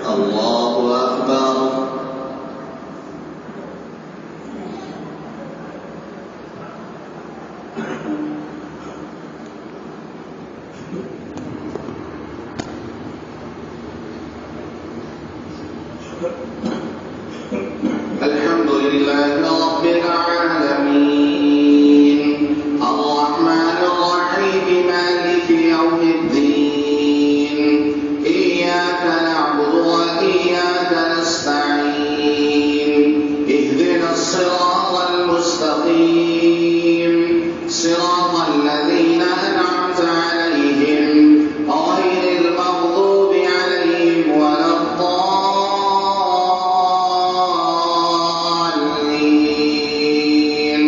الله أكبر. الحمد لله رب العالمين الرحمن الرحيم مالك يوم الدين إياك نعبد وإياك نستعين اهدنا الصراط المستقيم صراط الذين أنعمت عليهم غير المغضوب عليهم ولا الضالين.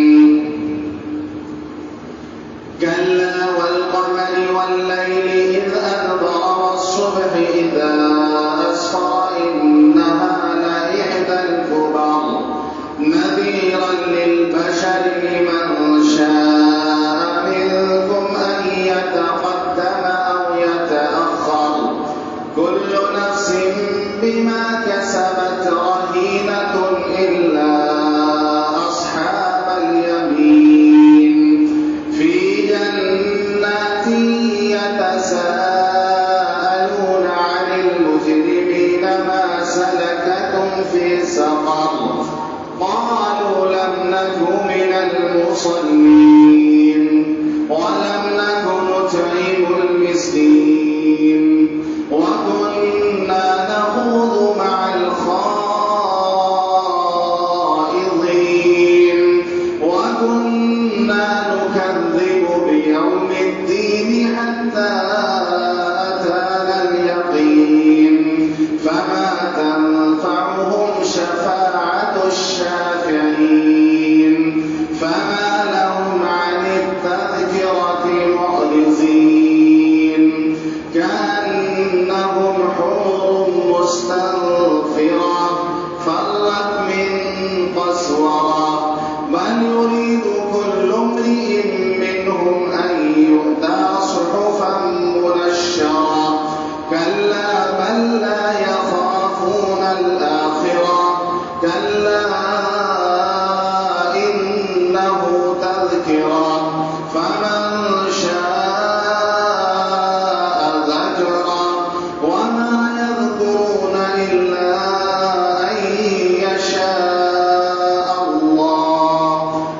كلا والقمر والليل إذ أدبر والصبح إذا أسفر إنها لإحدى الكبر نذيرا للبشر لمن شاء منكم أن يتقدم أو يتأخر كل نفس بما كسبت رهينة إلا أصحاب اليمين في جنات يتساءلون عن المجرمين ما سلككم في سقر قالوا لم نك من المصلين ولم نك نطعم المسكين وكنا نخوض مع الخائضين وكنا نكذب بيوم الدين حتى أتانا اليقين فما تنفعهم شفاعة الشافعين فما لهم عن التذكرة معرضين كأنهم حمر مستنفرة فرت من قسورة بل يريد كل امرئ منهم أن يؤتى صحفا منشرة كلا بل لا يخافون الآخرة كلا إنه تذكرة فمن شاء ذكره وما يذكرون إلا أن يشاء الله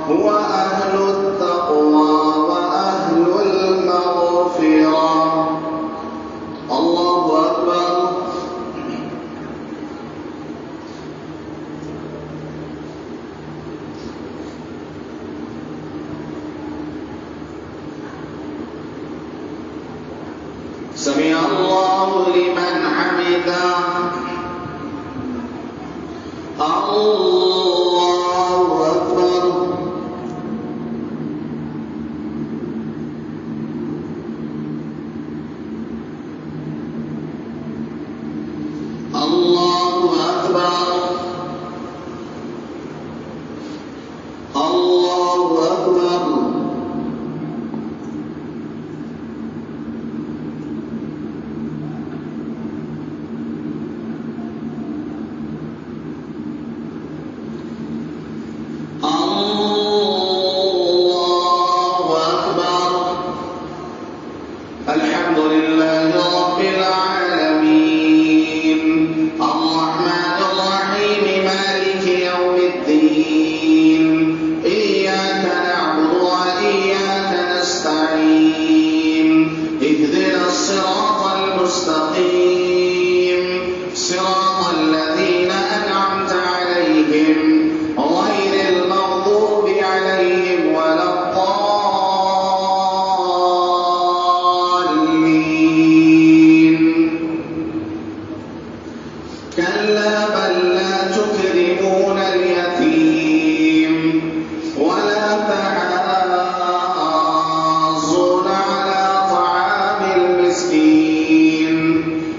هو أهل التقوى وأهل المغفرة. الله أكبر. سمع الله لمن حمده. الله أكبر. الله أكبر. الله أكبر. الله أكبر. الحمد لله رب العالمين الرحمن الرحيم مالك يوم الدين إياك نعبد وإياك نستعين اهدنا الصراط المستقيم صراط الذين أنعمت عليهم غير المغضوب عليهم ولا الضالين. كلا بل لا تكرمون اليتيم ولا تحاضون على طعام المسكين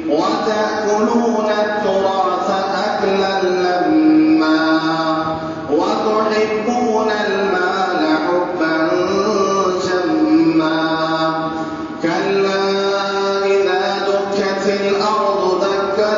وتأكلون التراث أكلا لما وتحبون المال حبا جما كلا إذا دكت الأرض دكا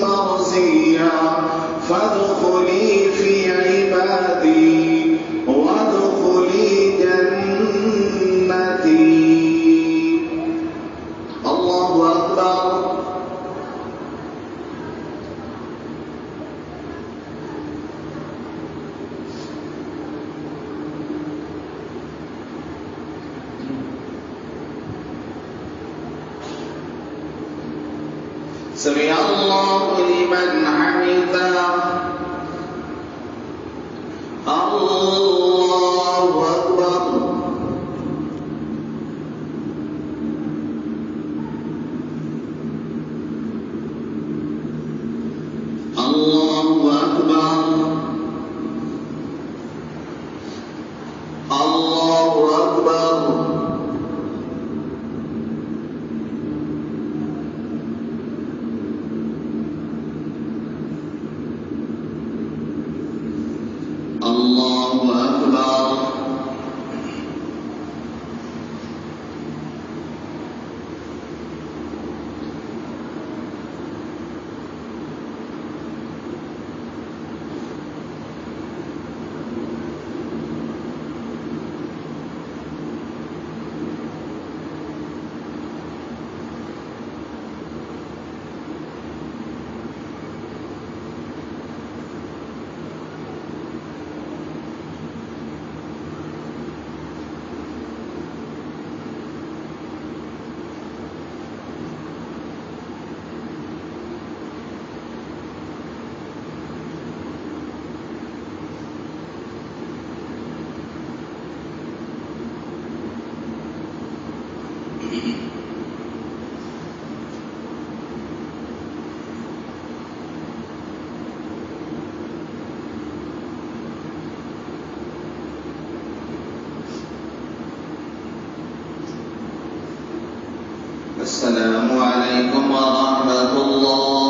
مرزيا فادخلي في عبادي وادخلي جنتي. الله أكبر. سمع الله لمن حمده. الله أكبر. الله أكبر. الله أكبر. الله أكبر. السلام عليكم ورحمة الله.